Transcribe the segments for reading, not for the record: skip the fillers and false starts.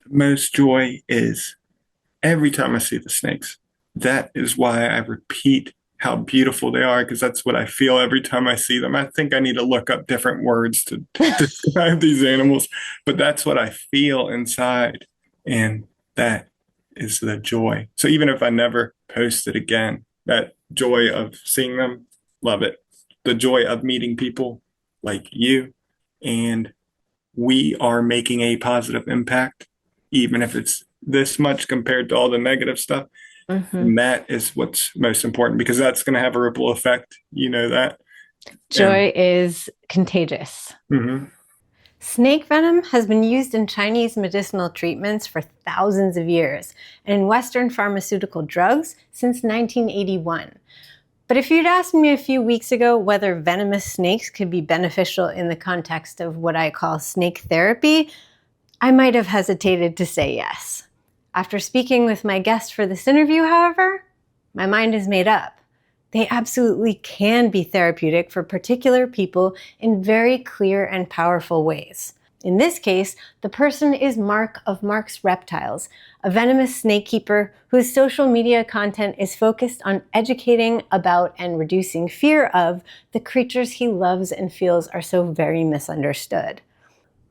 most joy is every time I see the snakes. That is why I repeat how beautiful they are, because that's what I feel every time I see them. I think I need to look up different words to describe these animals, but that's what I feel inside. And that is the joy. So even if I never post it again, that joy of seeing them, love it. The joy of meeting people like you, and we are making a positive impact, even if it's this much compared to all the negative stuff. Hmm. And that is what's most important because that's going to have a ripple effect. You know that. And Joy is contagious. mhm. Snake venom has been used in Chinese medicinal treatments for thousands of years and in Western pharmaceutical drugs since 1981. But if you'd asked me a few weeks ago whether venomous snakes could be beneficial in the context of what I call snake therapy, I might have hesitated to say yes. After speaking with my guest for this interview, however, my mind is made up. They absolutely can be therapeutic for particular people in very clear and powerful ways. In this case, the person is Mark of Mark's Reptiles, a venomous snake keeper whose social media content is focused on educating about and reducing fear of the creatures he loves and feels are so very misunderstood.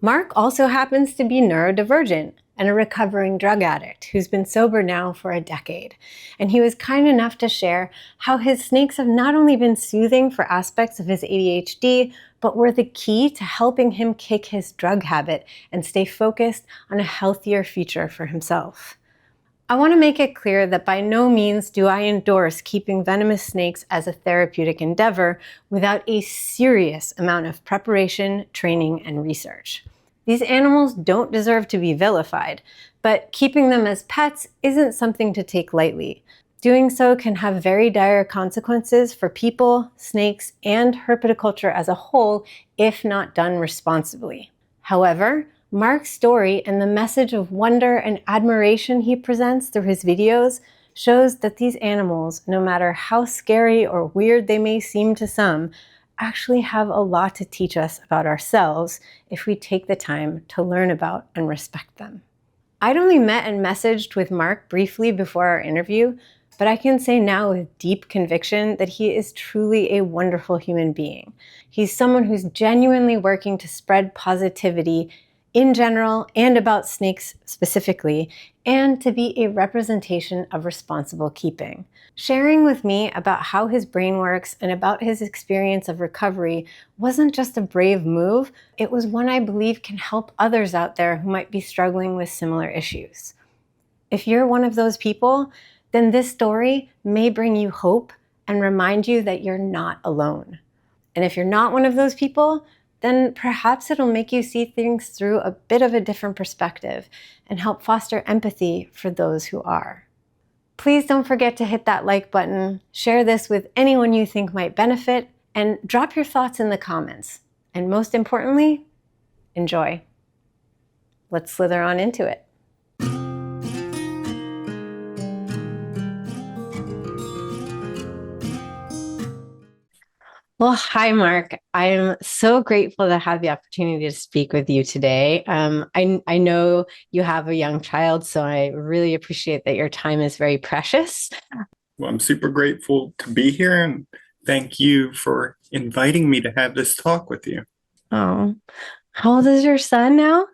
Mark also happens to be neurodivergent and a recovering drug addict who's been sober now for a decade. And he was kind enough to share how his snakes have not only been soothing for aspects of his ADHD, but were the key to helping him kick his drug habit and stay focused on a healthier future for himself. I want to make it clear that by no means do I endorse keeping venomous snakes as a therapeutic endeavor without a serious amount of preparation, training, and research. These animals don't deserve to be vilified, but keeping them as pets isn't something to take lightly. Doing so can have very dire consequences for people, snakes, and herpetoculture as a whole if not done responsibly. However, Mark's story and the message of wonder and admiration he presents through his videos shows that these animals, no matter how scary or weird they may seem to some, actually have a lot to teach us about ourselves if we take the time to learn about and respect them. I'd only met and messaged with Mark briefly before our interview, but I can say now with deep conviction that he is truly a wonderful human being. He's someone who's genuinely working to spread positivity in general and about snakes specifically, and to be a representation of responsible keeping. Sharing with me about how his brain works and about his experience of recovery wasn't just a brave move, it was one I believe can help others out there who might be struggling with similar issues. If you're one of those people, then this story may bring you hope and remind you that you're not alone. And if you're not one of those people, then perhaps it'll make you see things through a bit of a different perspective and help foster empathy for those who are. Please don't forget to hit that like button, share this with anyone you think might benefit, and drop your thoughts in the comments. And most importantly, enjoy. Let's slither on into it. Well, hi, Mark. I'm so grateful to have the opportunity to speak with you today. I know you have a young child, so I really appreciate that your time is very precious. Well, I'm super grateful to be here and thank you for inviting me to have this talk with you. Oh, how old is your son now?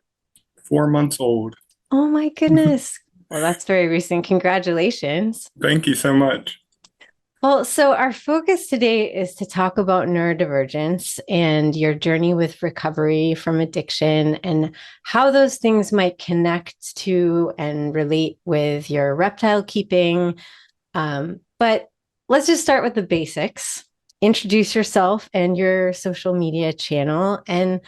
4 months old. Oh my goodness. Well, that's very recent. Congratulations. Thank you so much. Well, so our focus today is to talk about neurodivergence and your journey with recovery from addiction and how those things might connect to and relate with your reptile keeping. But let's just start with the basics. Introduce yourself and your social media channel. And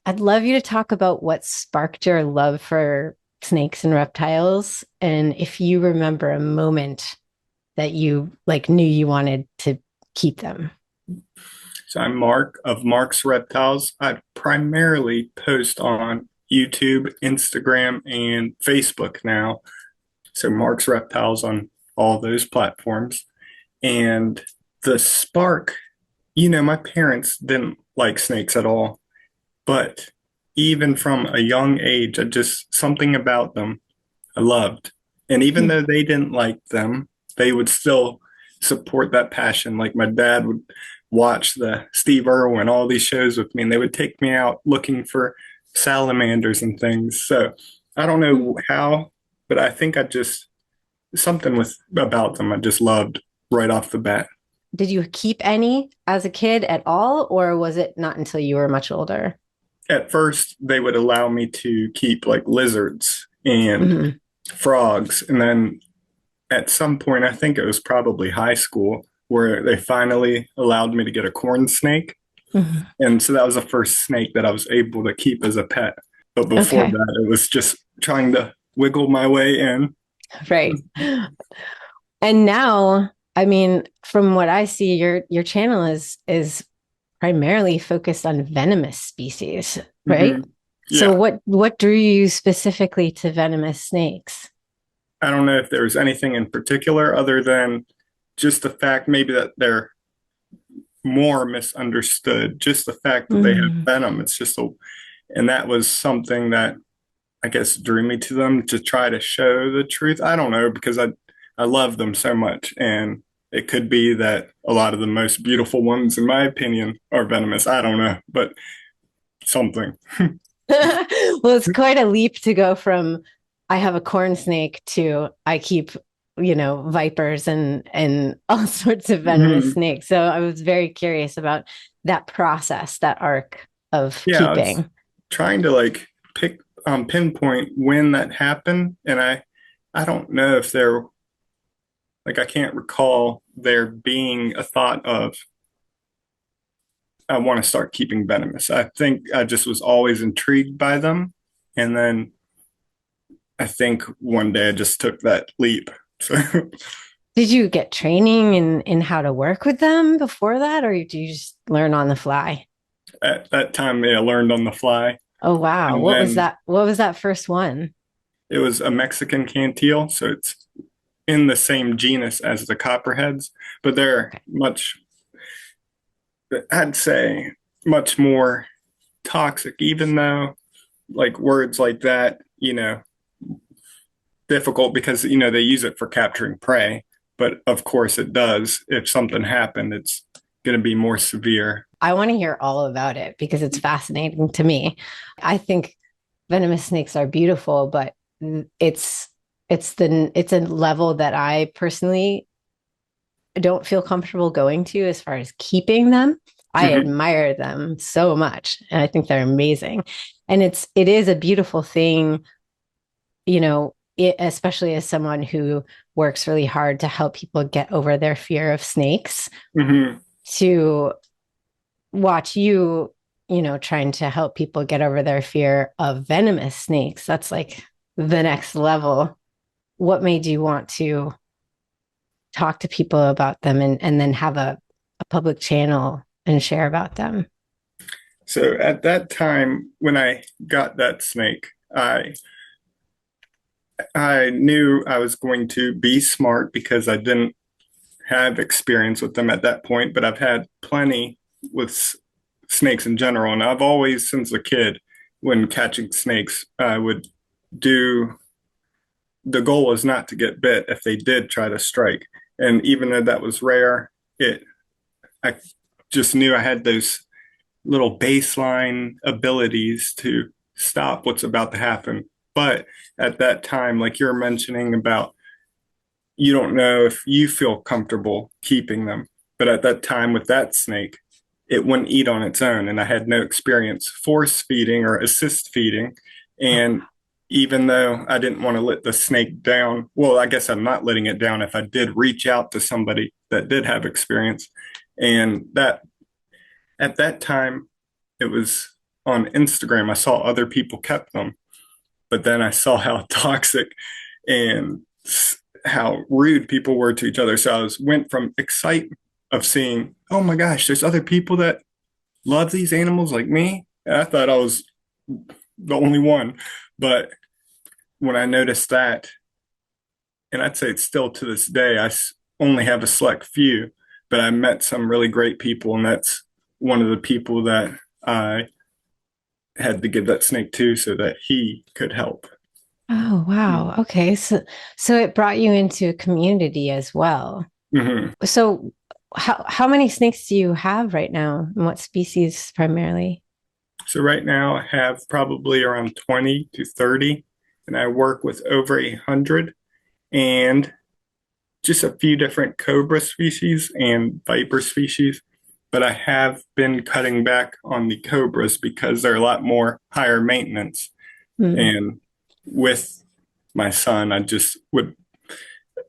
I'd love you to talk about what sparked your love for snakes and reptiles. And if you remember a moment that you knew you wanted to keep them. So I'm Mark of Mark's Reptiles. I primarily post on YouTube, Instagram, and Facebook now. So Mark's Reptiles on all those platforms. And the spark, my parents didn't like snakes at all, but even from a young age, I just something about them I loved. And even though they didn't like them, they would still support that passion. Like my dad would watch the Steve Irwin, all these shows with me, and they would take me out looking for salamanders and things. So I don't know how, but I think I just something with about them I just loved right off the bat. Did you keep any as a kid at all, or was it not until you were much older? At first, they would allow me to keep like lizards and Hmm. frogs, and then at some point, I think it was probably high school, where they finally allowed me to get a corn snake. Hmm. And so that was the first snake that I was able to keep as a pet. But before Okay, that, it was just trying to wiggle my way in. right. And now, I mean, from what I see, your channel is primarily focused on venomous species, right? Hmm. So Yeah. what drew you specifically to venomous snakes? I don't know if there was anything in particular other than just the fact maybe that they're more misunderstood. Just the fact that they have Mm. venom. It's just a, and that was something that I guess drew me to them to try to show the truth. I don't know because I love them so much, and it could be that a lot of the most beautiful ones, in my opinion, are venomous. I don't know, but something. Well, it's quite a leap to go from I have a corn snake to I keep, vipers and all sorts of venomous Mhm. snakes. So I was very curious about that process, that arc of Yeah, I was keeping. trying to like pick pinpoint when that happened, and I don't know if there like I can't recall there being a thought of I want to start keeping venomous. I think I just was always intrigued by them. And then I think one day I just took that leap. So Did you get training in how to work with them before that, or did you just learn on the fly? at that time, yeah, I learned on the fly. Oh wow. And What was then that? What was that first one? it was a Mexican cantil. So it's in the same genus as the copperheads, but they're Okay. much, I'd say, much more toxic, even though like words like that, difficult because they use it for capturing prey, but of course it does. If something happened, it's going to be more severe. I want to hear all about it because it's fascinating to me. I think venomous snakes are beautiful, but it's it's a level that I personally don't feel comfortable going to as far as keeping them. I Mm-hmm. admire them so much and I think they're amazing. And it is a beautiful thing, especially as someone who works really hard to help people get over their fear of snakes, Mm-hmm. to watch you, trying to help people get over their fear of venomous snakes. That's like the next level. What made you want to talk to people about them and then have a public channel and share about them? So at that time, when I got that snake, I knew I was going to be smart because I didn't have experience with them at that point, but I've had plenty with snakes in general, and I've always, since a kid, when catching snakes, I would do the goal was not to get bit if they did try to strike. And even though that was rare, it I just knew I had those little baseline abilities to stop what's about to happen. But at that time, like you're mentioning about you don't know if you feel comfortable keeping them. But at that time with that snake, it wouldn't eat on its own. And I had no experience force feeding or assist feeding. Oh, And even though I didn't want to let the snake down, well, I guess I'm not letting it down if I did reach out to somebody that did have experience. And that at that time, it was on Instagram. I saw other people kept them, but then I saw how toxic and how rude people were to each other. So I was went from excitement of seeing, oh my gosh, there's other people that love these animals like me. And I thought I was the only one. But when I noticed that, and I'd say it's still to this day, only have a select few, but I met some really great people, and that's one of the people that I had to give that snake to so that he could help. Oh, wow. Okay. So it brought you into a community as well. Mm-hmm. So how many snakes do you have right now? And what species primarily? So right now I have probably around 20 to 30, and I work with over 100 and just a few different cobra species and viper species. But I have been cutting back on the cobras because they're a lot more higher maintenance. Hmm. And with my son, I just would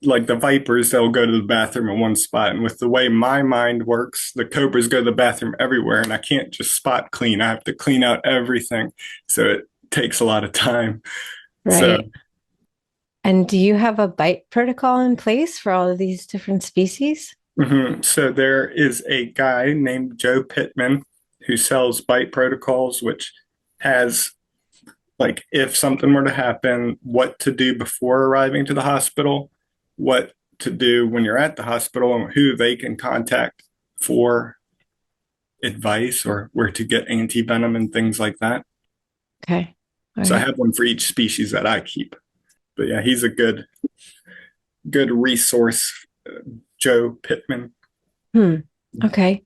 like the vipers, they'll go to the bathroom in one spot. And with the way my mind works, the cobras go to the bathroom everywhere. And I can't just spot clean. I have to clean out everything. So it takes a lot of time. So, Right. And do you have a bite protocol in place for all of these different species? so there is a guy named Joe Pittman who sells bite protocols, which has like if something were to happen, what to do before arriving to the hospital, what to do when you're at the hospital, and who they can contact for advice or where to get anti venom and things like that. Okay. All So I right. have one for each species that I keep. But yeah, he's a good resource, Joe Pittman. Hmm. Okay.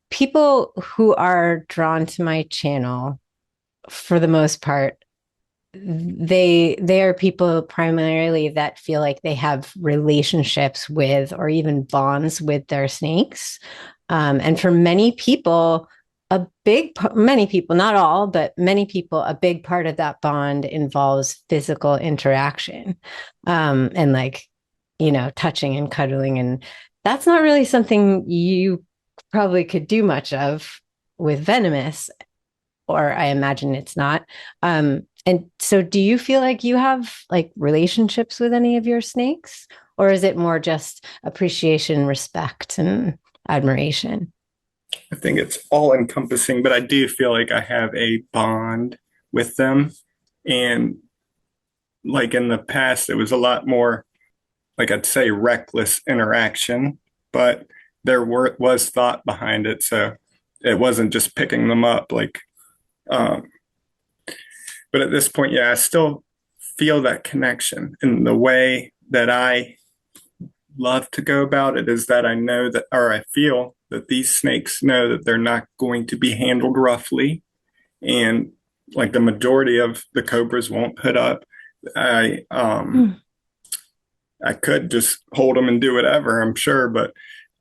People who are drawn to my channel, for the most part, they are people primarily that feel like they have relationships with or even bonds with their snakes. And for many people, many people, not all, but many people, a big part of that bond involves physical interaction, and like, touching and cuddling. And that's not really something you probably could do much of with Venomous, or I imagine it's not. And so do you feel like you have like relationships with any of your snakes? Or is it more just appreciation, respect, and admiration? I think it's all encompassing, but I do feel like I have a bond with them. And like in the past, it was a lot more, like I'd say, reckless interaction, but was thought behind it. So it wasn't just picking them up. Um, but at this point, yeah, I still feel that connection. And the way that I love to go about it is that I know that, or I feel that these snakes know that they're not going to be handled roughly. And like the majority of the cobras won't put up. I um Hmm. I could just hold them and do whatever, I'm sure, but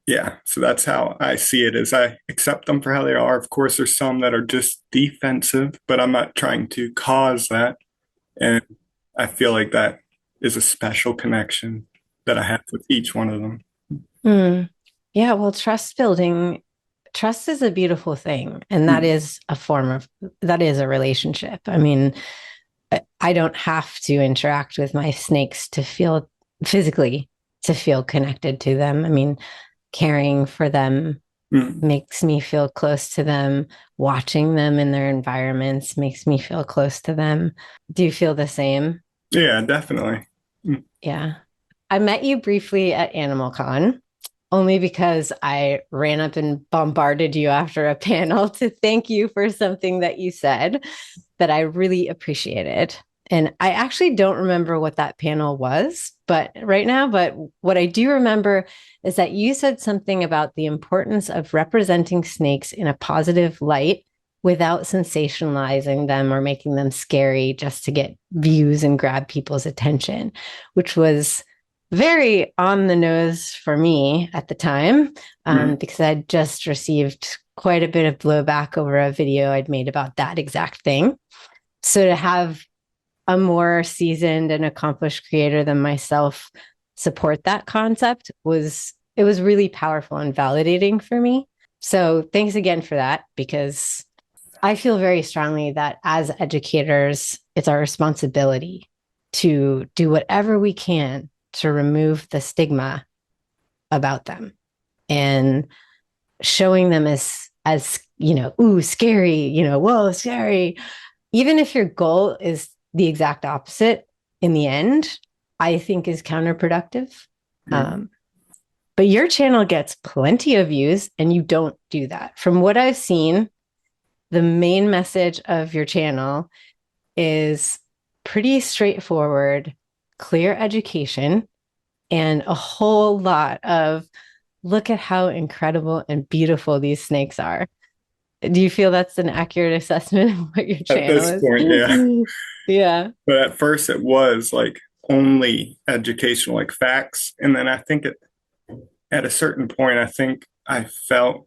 yeah, so that's how I see it is I accept them for how they are. Of course, there's some that are just defensive, but I'm not trying to cause that. And I feel like that is a special connection that I have with each one of them. Hmm. Yeah, well, trust is a beautiful thing. And that Mm, is that is a relationship. I mean, I don't have to interact with my snakes to feel physically to feel connected to them. I mean, caring for them mm. makes me feel close to them. Watching them in their environments makes me feel close to them. Do you feel the same? Yeah, definitely. Mm, Yeah. I met you briefly at Animal Con only because I ran up and bombarded you after a panel to thank you for something that you said that I really appreciated. And I actually don't remember what that panel was, but right now, but what I do remember is that you said something about the importance of representing snakes in a positive light without sensationalizing them or making them scary just to get views and grab people's attention, which was very on the nose for me at the time, mm. because I'd just received quite a bit of blowback over a video I'd made about that exact thing. So to have a more seasoned and accomplished creator than myself support that concept was really powerful and validating for me. So thanks again for that, because I feel very strongly that as educators, it's our responsibility to do whatever we can to remove the stigma about them and showing them as ooh, scary, whoa, scary. Even if your goal is the exact opposite in the end, I think is counterproductive. Mm. Um, but your channel gets plenty of views and you don't do that. From what I've seen, the main message of your channel is pretty straightforward, clear education, and a whole lot of look at how incredible and beautiful these snakes are. Do you feel that's an accurate assessment of what your At channel this point, yeah. is? Yeah. But at first it was like only educational, like facts. And then I think at a certain point, I think I felt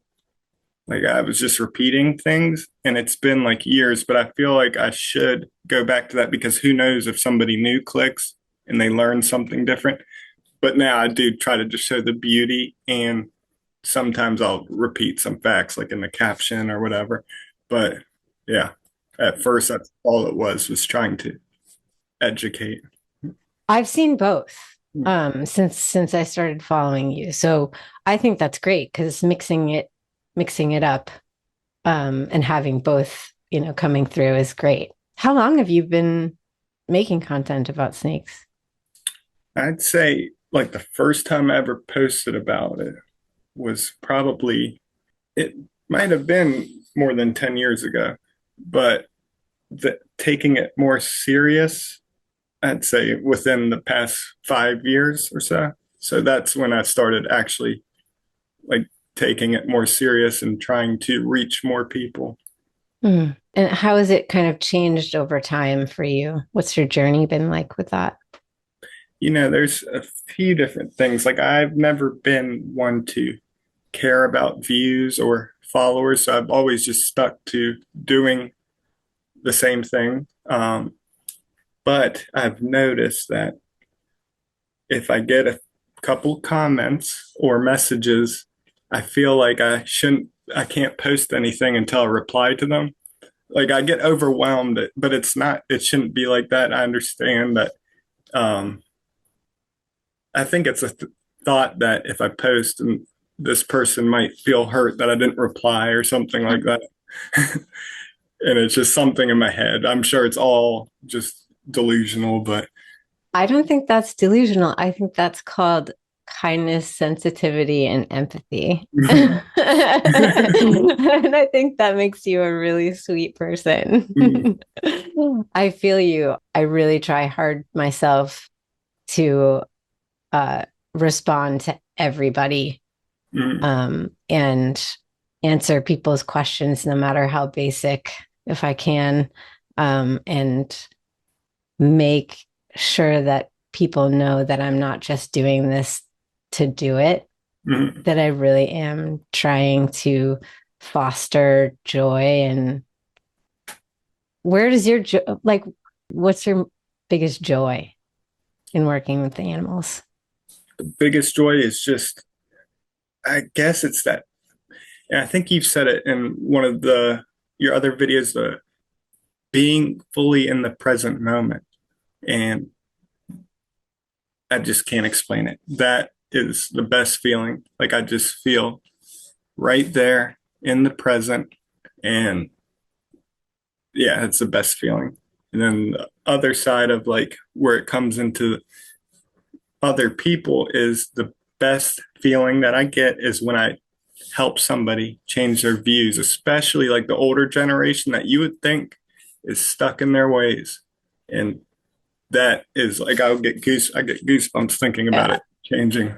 like I was just repeating things. And it's been like years, but I feel like I should go back to that because who knows if somebody new clicks and they learn something different. But now I do try to just show the beauty, and sometimes I'll repeat some facts like in the caption or whatever. But yeah, at first that's all it was trying to educate. I've seen both since I started following you. So I think that's great because mixing it up and having both, coming through is great. How long have you been making content about snakes? I'd say like the first time I ever posted about it was probably, it might have been more than 10 years ago, but taking it more serious, I'd say within the past 5 years or so. So that's when I started actually like taking it more serious and trying to reach more people. Mm. And how has it kind of changed over time for you? What's your journey been like with that? There's a few different things. Like I've never been one to care about views or followers, so I've always just stuck to doing the same thing. But I've noticed that if I get a couple comments or messages, I feel like I can't post anything until I reply to them. Like I get overwhelmed, but it shouldn't be like that. I understand that. Um, I think it's a thought that if I post and this person might feel hurt that I didn't reply or something like that. And it's just something in my head. I'm sure it's all just delusional, but I don't think that's delusional. I think that's called kindness, sensitivity, and empathy. And I think that makes you a really sweet person. I feel you. I really try hard myself to respond to everybody and answer people's questions, no matter how basic, if I can, and make sure that people know that I'm not just doing this to do it, that I really am trying to foster joy. And where does your what's your biggest joy in working with the animals? the biggest joy is just, I guess it's that, and I think you've said it in one of your other videos, the being fully in the present moment. And I just can't explain it. That is the best feeling. Like I just feel right there in the present. And yeah, it's the best feeling. And then the other side of like where it comes into other people is the best feeling that I get is when I help somebody change their views, especially like the older generation that you would think is stuck in their ways. And that is like I get goosebumps thinking about it changing.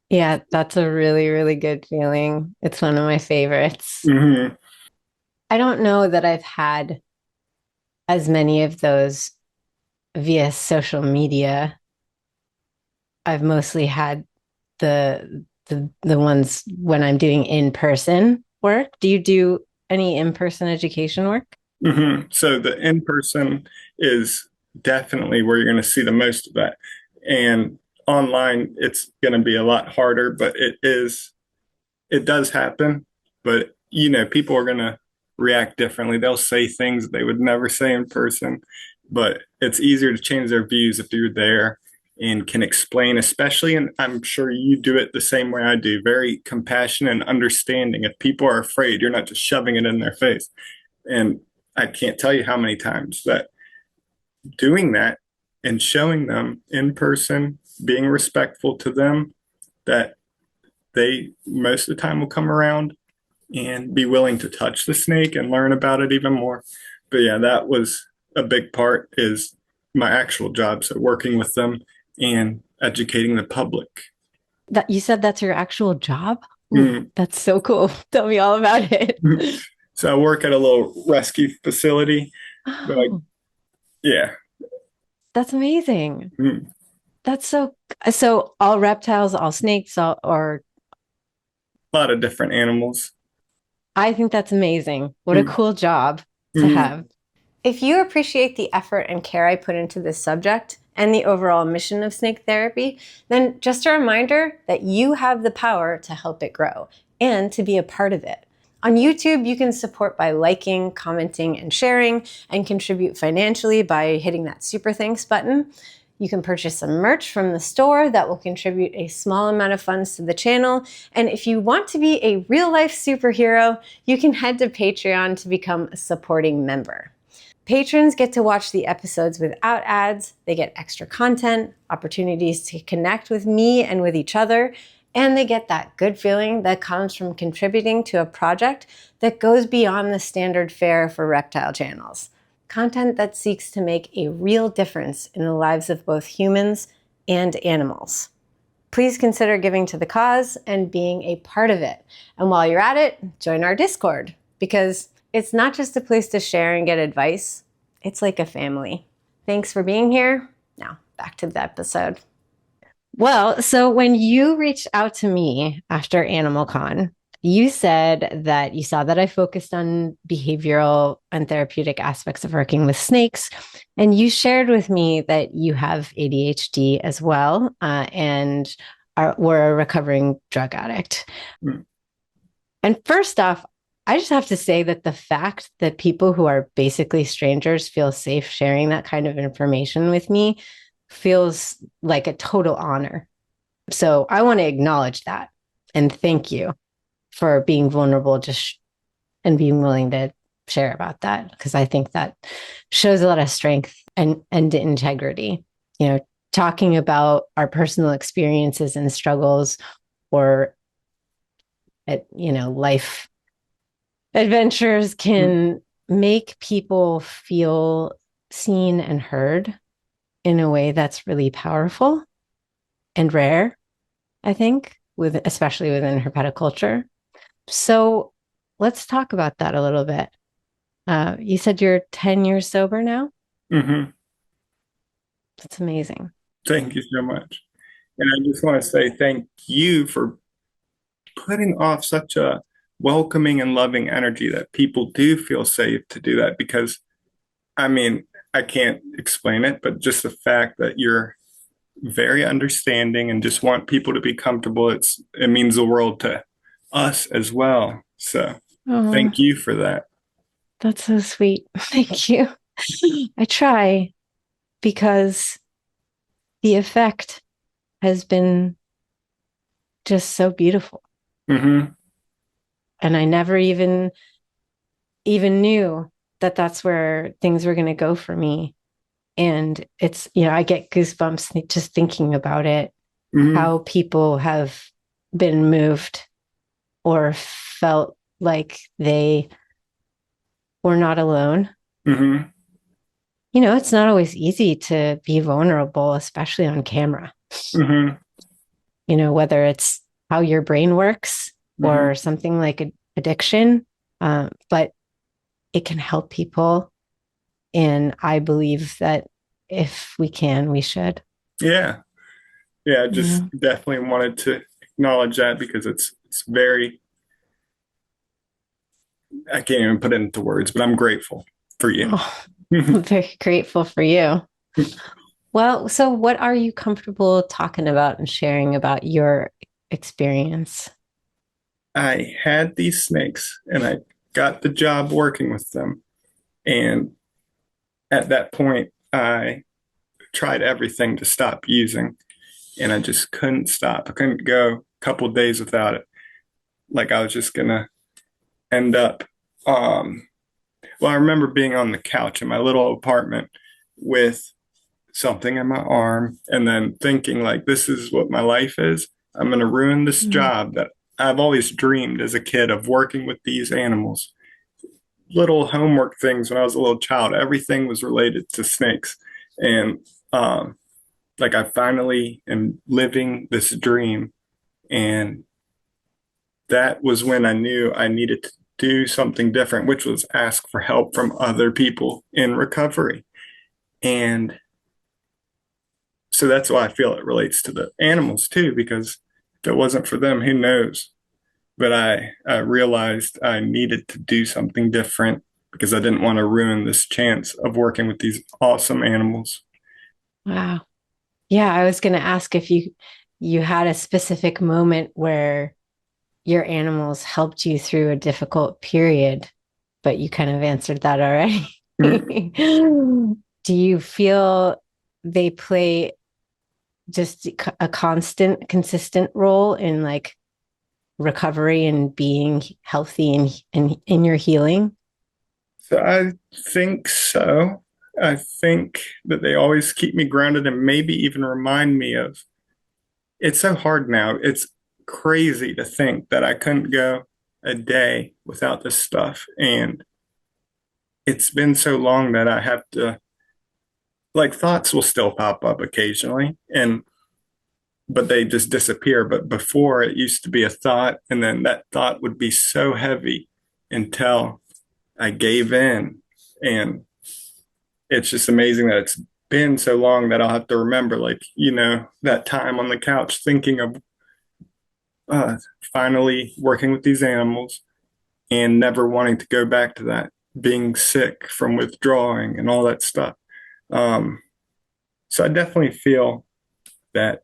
Yeah, that's a really, really good feeling. It's one of my favorites. Mm-hmm. I don't know that I've had as many of those via social media. I've mostly had the ones when I'm doing in-person work. Do you do any in-person education work? Mm-hmm. So the in-person is definitely where you're going to see the most of that. And online, it's going to be a lot harder, but it does happen. But, people are going to react differently. They'll say things they would never say in person, but it's easier to change their views if you're there and can explain, especially, and I'm sure you do it the same way I do, very compassionate and understanding. If people are afraid, you're not just shoving it in their face. And I can't tell you how many times that doing that and showing them in person, being respectful to them, that they most of the time will come around and be willing to touch the snake and learn about it even more. But yeah, that was a big part is my actual job. So working with them and educating the public. That you said that's your actual job? Ooh, Mm. that's so cool. Tell me all about it. So I work at a little rescue facility. But like, Oh, yeah. that's amazing. Mm. That's so all reptiles, all snakes, all, or A lot of different animals. I think that's amazing. What a Mm. cool job to Mm. have. If you appreciate the effort and care I put into this subject and the overall mission of snake therapy, then just a reminder that you have the power to help it grow and to be a part of it. On YouTube, you can support by liking, commenting, and sharing, and contribute financially by hitting that super thanks button. You can purchase some merch from the store that will contribute a small amount of funds to the channel. And if you want to be a real life superhero, you can head to Patreon to become a supporting member. Patrons get to watch the episodes without ads, they get extra content, opportunities to connect with me and with each other, and they get that good feeling that comes from contributing to a project that goes beyond the standard fare for reptile channels. Content that seeks to make a real difference in the lives of both humans and animals. Please consider giving to the cause and being a part of it. And while you're at it, join our Discord, because it's not just a place to share and get advice, it's like a family. Thanks for being here. Now, back to the episode. Well, so when you reached out to me after AnimalCon, you said that you saw that I focused on behavioral and therapeutic aspects of working with snakes. And you shared with me that you have ADHD as well, and were a recovering drug addict. Mm. And first off, I just have to say that the fact that people who are basically strangers feel safe sharing that kind of information with me feels like a total honor. So I want to acknowledge that and thank you for being vulnerable just and being willing to share about that, because I think that shows a lot of strength and integrity. You know, talking about our personal experiences and struggles or life adventures Mm. can make people feel seen and heard in a way that's really powerful and rare, I think, especially within herpetoculture. So let's talk about that a little bit. You said you're 10 years sober now? Mm-hmm. That's amazing. Thank you so much. And I just want to say thank you for putting off such a welcoming and loving energy that people do feel safe to do that because I mean, I can't explain it, but just the fact that you're very understanding and just want people to be comfortable, it means the world to us as well. So Oh, thank you for that. that's so sweet. Thank you. I try because the effect has been just so beautiful. Mm-hmm. And I never even knew that that's where things were going to go for me. And it's, I get goosebumps just thinking about it, Mm-hmm. how people have been moved or felt like they were not alone. Mm-hmm. It's not always easy to be vulnerable, especially on camera, Mm-hmm. whether it's how your brain works Mm-hmm. or something like addiction. But it can help people. And I believe that if we can, we should. Yeah. Yeah, I just Yeah. definitely wanted to acknowledge that because it's very I can't even put it into words, but I'm grateful for you. Oh, I'm very grateful for you. Well, so what are you comfortable talking about and sharing about your experience? I had these snakes and I got the job working with them. And at that point, I tried everything to stop using and I just couldn't stop. I couldn't go a couple of days without it. Like I was just gonna end up. Um, well, I remember being on the couch in my little apartment with something in my arm and then thinking like this is what my life is. I'm gonna ruin this Mm. job that I've always dreamed as a kid of working with these animals. Little homework things when I was a little child, everything was related to snakes. And like I finally am living this dream. And that was when I knew I needed to do something different, which was ask for help from other people in recovery. And so that's why I feel it relates to the animals too, because if it wasn't for them, who knows? But I realized I needed to do something different because I didn't want to ruin this chance of working with these awesome animals. Wow. Yeah, I was going to ask if you had a specific moment where your animals helped you through a difficult period, but you kind of answered that already. Mhm. Do you feel they play just a consistent role in like recovery and being healthy and in your healing? So I think so. I think that they always keep me grounded and maybe even remind me of it's so hard now. It's crazy to think that I couldn't go a day without this stuff. And it's been so long that I have to, like, thoughts will still pop up occasionally, and but they just disappear. But before, it used to be a thought, and then that thought would be so heavy until I gave in. And it's just amazing that it's been so long that I'll have to remember, like, that time on the couch thinking of uh, finally working with these animals and never wanting to go back to that, being sick from withdrawing and all that stuff. Um, so I definitely feel that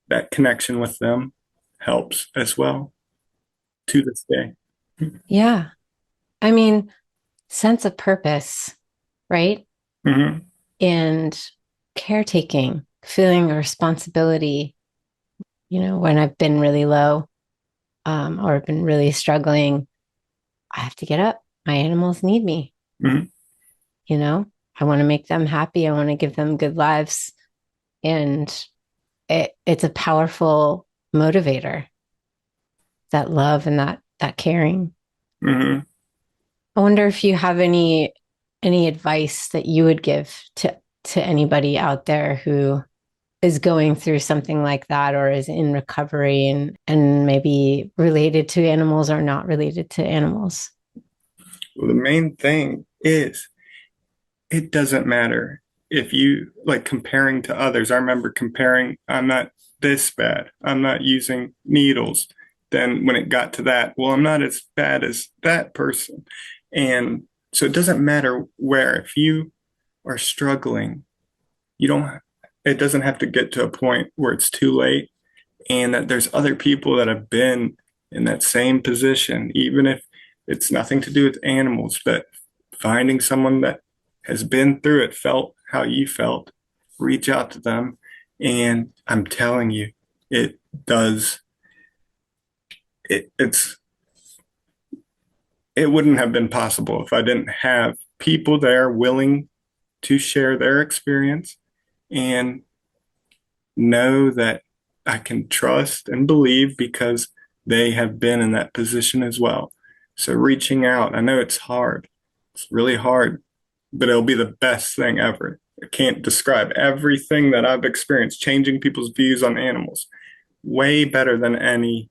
that connection with them helps as well to this day. Yeah. I mean, sense of purpose, right? Mm-hmm. And caretaking, feeling a responsibility, when I've been really low, or I've been really struggling, I have to get up. My animals need me, Mm-hmm. you know? I want to make them happy. I want to give them good lives. And it's a powerful motivator, that love and that caring. Mm-hmm. I wonder if you have any advice that you would give to anybody out there who is going through something like that or is in recovery and maybe related to animals or not related to animals. Well, the main thing is it doesn't matter if you like comparing to others. I remember comparing, I'm not this bad, I'm not using needles. Then when it got to that, well, I'm not as bad as that person. And so it doesn't matter where, if you are struggling, you don't, it doesn't have to get to a point where it's too late, and that there's other people that have been in that same position, even if it's nothing to do with animals, but finding someone that has been through it, felt how you felt, reach out to them. And I'm telling you, it does, it's, it wouldn't have been possible if I didn't have people there willing to share their experience and know that I can trust and believe because they have been in that position as well. So reaching out, I know it's hard. It's really hard, but it'll be the best thing ever. I can't describe everything that I've experienced, changing people's views on animals. Way better than any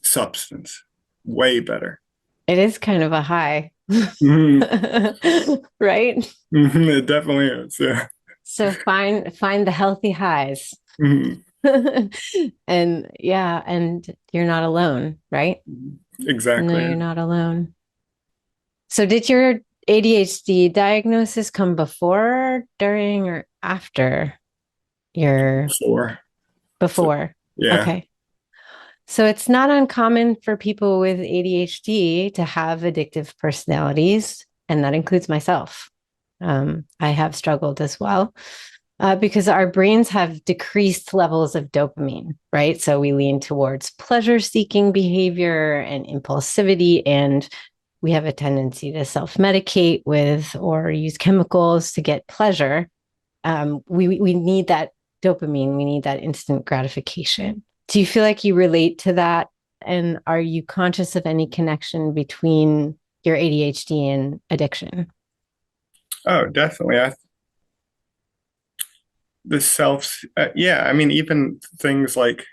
substance. Way better. It is kind of a high, Mm-hmm. right? Mm-hmm. It definitely is. Yeah. So find the healthy highs. Mm-hmm. And yeah, and you're not alone, right? No, Exactly. you're not alone. So did your ADHD diagnosis come before, during, or after your Four. So, before? yeah. Okay. So it's not uncommon for people with ADHD to have addictive personalities, and that includes myself. I have struggled as well, because our brains have decreased levels of dopamine, right? So we lean towards pleasure-seeking behavior and impulsivity, and we have a tendency to self-medicate with or use chemicals to get pleasure. We need that dopamine. We need that instant gratification. Do you feel like you relate to that And are you conscious of any connection between your ADHD and addiction? Oh, definitely. The self, yeah, I mean, even things like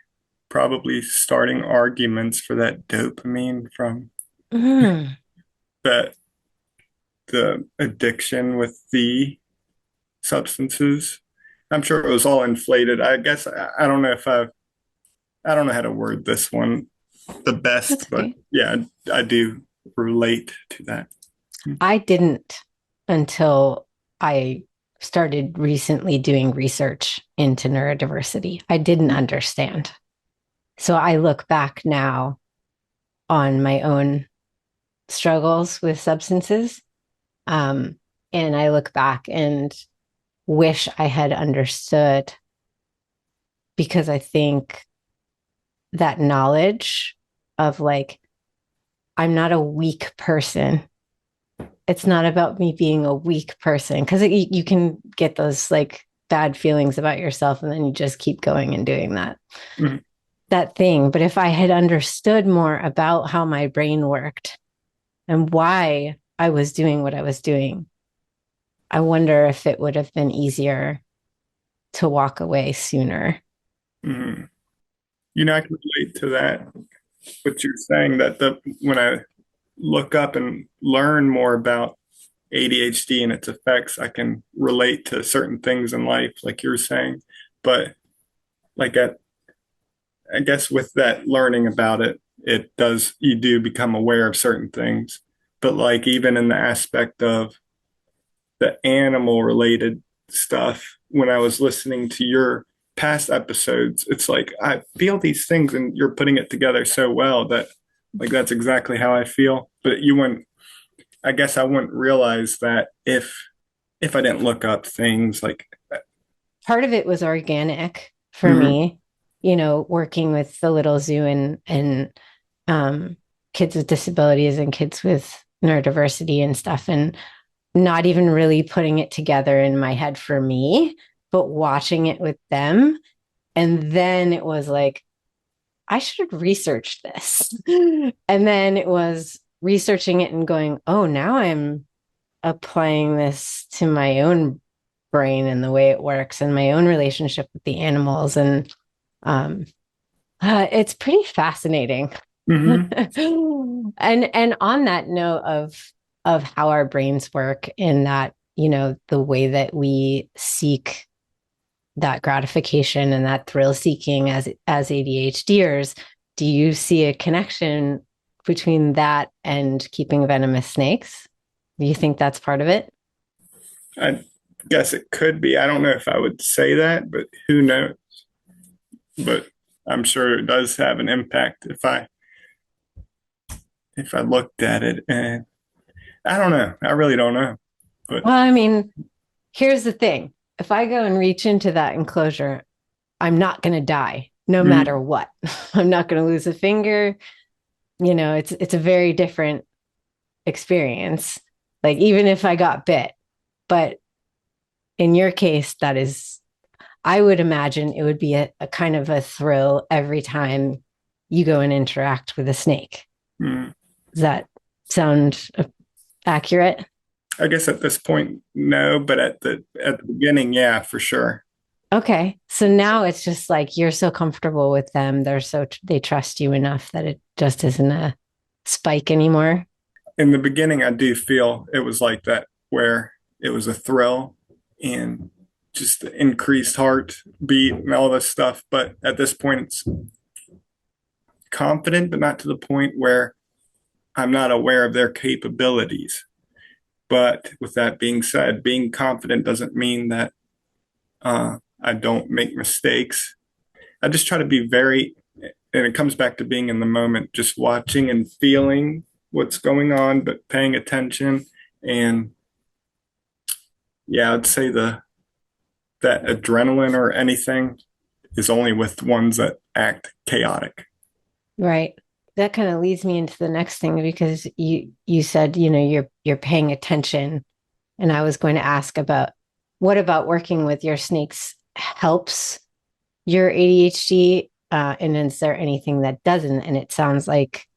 probably starting arguments for that dopamine from Mm. that the addiction with the substances. I'm sure it was all inflated. I guess I don't know if I don't know how to word this one the That's best, but okay. yeah, I do relate to that. I didn't until I started recently doing research into neurodiversity. I didn't understand. So I look back now on my own struggles with substances. Um, and I look back and wish I had understood because I think that knowledge of like, I'm not a weak person. It's not about me being a weak person because you can get those like bad feelings about yourself and then you just keep going and doing Mhm. that thing. But if I had understood more about how my brain worked and why I was doing what I was doing, I wonder if it would have been easier to walk away sooner. Mhm. You know, I can relate to that. What you're saying that the when I look up and learn more about ADHD and its effects, I can relate to certain things in life, like you're saying. But like I guess with that learning about it, it does you do become aware of certain things. But like even in the aspect of the animal related stuff, when I was listening to your past episodes, it's like I feel these things and you're putting it together so well that like that's exactly how I feel. But you wouldn't I guess I wouldn't realize that if I didn't look up things like Part of it was organic for mm-hmm, me, working with the little zoo and um, kids with disabilities and kids with neurodiversity and stuff, and not even really putting it together in my head for me, but watching it with them. And then it was like, I should research this. And then it was researching it and going, oh, now I'm applying this to my own brain and the way it works and my own relationship with the animals. And um, it's pretty fascinating. mm-hmm, And on that note of how our brains work in that, the way that we seek that gratification and that thrill seeking as ADHDers, do you see a connection between that and keeping venomous snakes? Do you think that's part of it? I guess it could be. I don't know if I would say that, but who knows? But I'm sure it does have an impact if I looked at it and I don't know. I really don't know. But Well, I mean, here's the thing. If I go and reach into that enclosure, I'm not going to die no matter mm, what. I'm not going to lose a finger. It's a very different experience. Like even if I got bit, but in your case, that is, I would imagine it would be a kind of a thrill every time you go and interact with a snake. mm. Does that sound accurate? I guess at this point, no, but at the beginning, yeah, for sure. Okay. So now it's just like you're so comfortable with them. They trust you enough that it just isn't a spike anymore. In the beginning, I do feel it was like that, where it was a thrill and just the increased heartbeat and all this stuff. But at this point, it's confident, but not to the point where I'm not aware of their capabilities. But with that being said, being confident doesn't mean that I don't make mistakes. I just try to be very, and it comes back to being in the moment, just watching and feeling what's going on, but paying attention. And yeah, I'd say that adrenaline or anything is only with ones that act chaotic. Right. That kind of leads me into the next thing because you said, you're paying attention. And I was going to ask about what about working with your snakes helps your ADHD and is there anything that doesn't? And it sounds like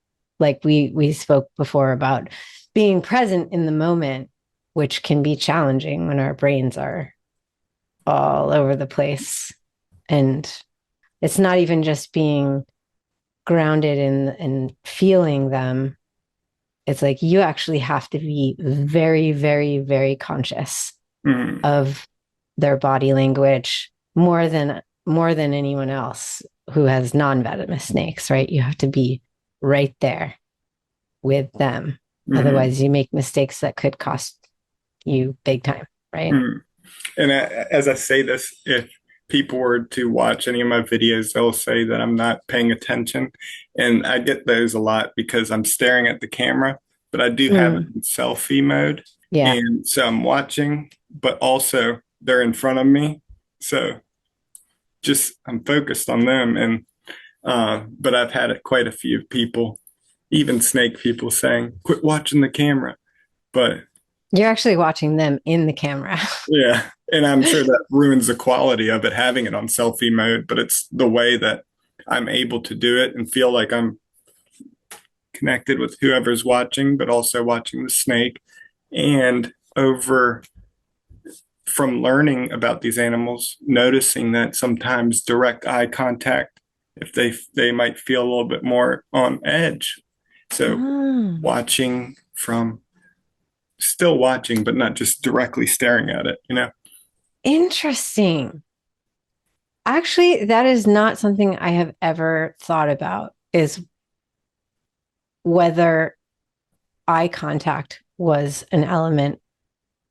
we spoke before about being present in the moment, which can be challenging when our brains are all over the place. And it's not even just being grounded in feeling them. It's like you actually have to be very, very, very conscious Mm, of their body language more than anyone else who has non-venomous snakes, right? You have to be right there with them. mm, Otherwise, you make mistakes that could cost you big time, right? mm. And as I say this, if people were to watch any of my videos, they'll say that I'm not paying attention. And I get those a lot because I'm staring at the camera, but I do have it Mm, in selfie mode. yeah. And so I'm watching, but also they're in front of me. So just I'm focused on them. And but I've had quite a few people, even snake people, saying, "Quit watching the camera." But You're actually watching them in the camera. yeah, and I'm sure that ruins the quality of it having it on selfie mode, but it's the way that I'm able to do it and feel like I'm connected with whoever's watching, but also watching the snake. And over from learning about these animals, noticing that sometimes direct eye contact, if they might feel a little bit more on edge. So Oh, watching from still watching, but not just directly staring at it, you know? interesting. Actually, that is not something I have ever thought about, is whether eye contact was an element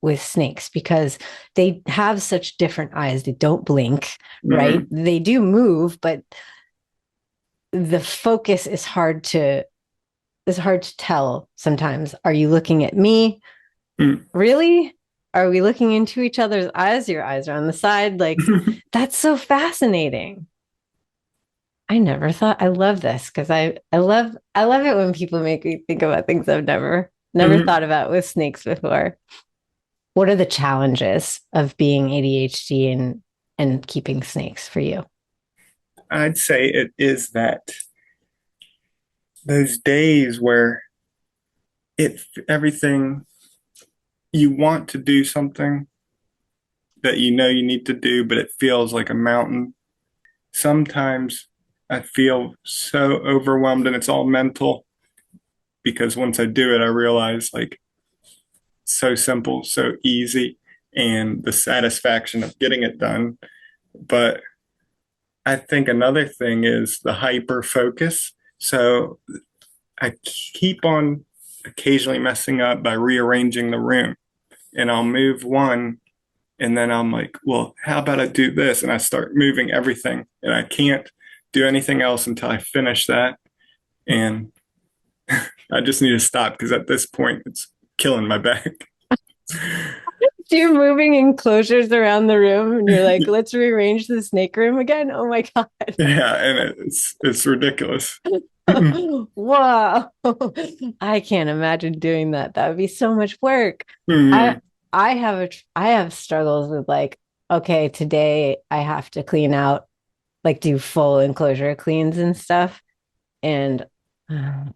with snakes, because they have such different eyes. They don't blink, right? Mm-hmm. They do move, but the focus is hard to tell sometimes. Are you looking at me? Really? Are we looking into each other's eyes? Your eyes are on the side. Like, that's so fascinating. I never thought. I love this because I love it when people make me think about things I've never Mm-hmm. thought about with snakes before. What are the challenges of being ADHD and keeping snakes for you? I'd say it is that those days where it everything you want to do something that you know you need to do, but it feels like a mountain. Sometimes I feel so overwhelmed and it's all mental because once I do it, I realize like so simple, so easy, and the satisfaction of getting it done. But I think another thing is the hyper focus. So I keep on occasionally messing up by rearranging the room, and I'll move one, and then I'm like, well, how about I do this? And I start moving everything, and I can't do anything else until I finish that. And I just need to stop because at this point, it's killing my back. You're moving enclosures around the room and you're like, let's rearrange the snake room again. Oh my God. Yeah, and it's ridiculous. Whoa. I can't imagine doing that. That would be so much work. I Mhm. I have struggles with, like, okay, today I have to clean out, like do full enclosure cleans and stuff. And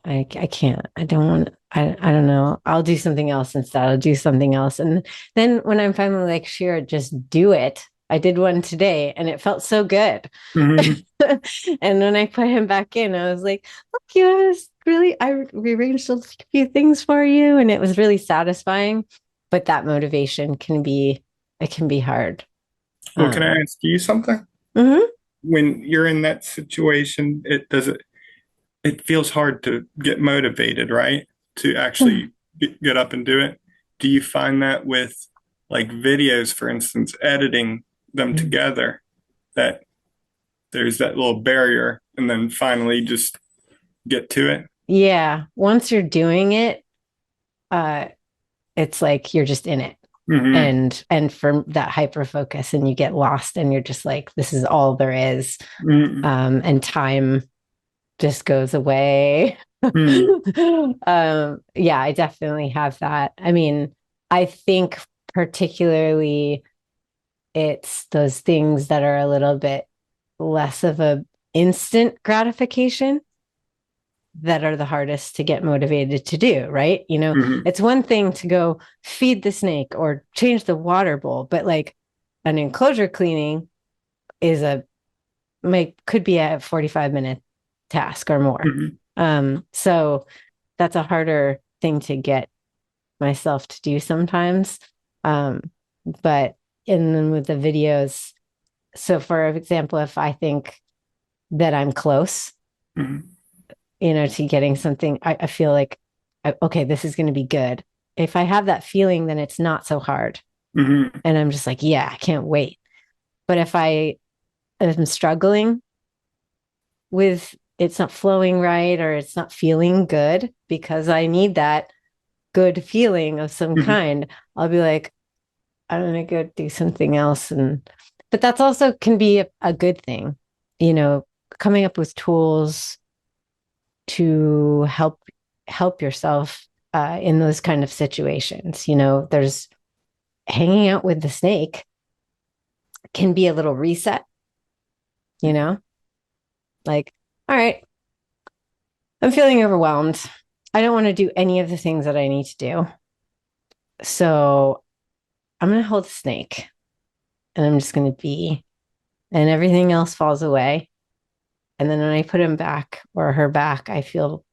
I can't. I don't want. I don't know. I'll do something else instead. I'll do something else. And then when I'm finally like, sure, just do it. I did one today and it felt so good. Mhm. And when I put him back in, I was like, look, I rearranged a few things for you. And it was really satisfying. But that motivation it can be hard. Well, can I Um, ask you something? mhm. When you're in that situation, it feels hard to get motivated, right? To actually get up and do it. Do you find that with like videos, for instance, editing them together, that there's that little barrier and then finally just get to it? Yeah. Once you're doing it, uh, it's like you're just in it, Hmm. and for that hyper focus, and you get lost and you're just like, this is all there is. Hmm. And time just goes away. Hmm. Yeah, I definitely have that. I mean, I think particularly it's those things that are a little bit less of a instant gratification that are the hardest to get motivated to do, right? Hmm. It's one thing to go feed the snake or change the water bowl, but like an enclosure cleaning is could be a 45-minute task or more. Hmm. So that's a harder thing to get myself to do sometimes. Um, but and then with the videos, so for example, if I think that I'm close, Hmm. to getting something, I feel like, okay, this is going to be good. If I have that feeling, then it's not so hard. Hmm. And I'm just like, yeah, I can't wait. But if I am struggling with it's not flowing right or it's not feeling good because I need that good feeling of some Hmm. kind, I'll be like, I'm gonna go do something else. But that's also can be a good thing, you know, coming up with tools to help yourself in those kind of situations. There's hanging out with the snake can be a little reset, you know, like, all right, I'm feeling overwhelmed. I don't want to do any of the things that I need to do. So I'm going to hold the snake and I'm just going to be, and everything else falls away. And then when I put him back or her back, I feel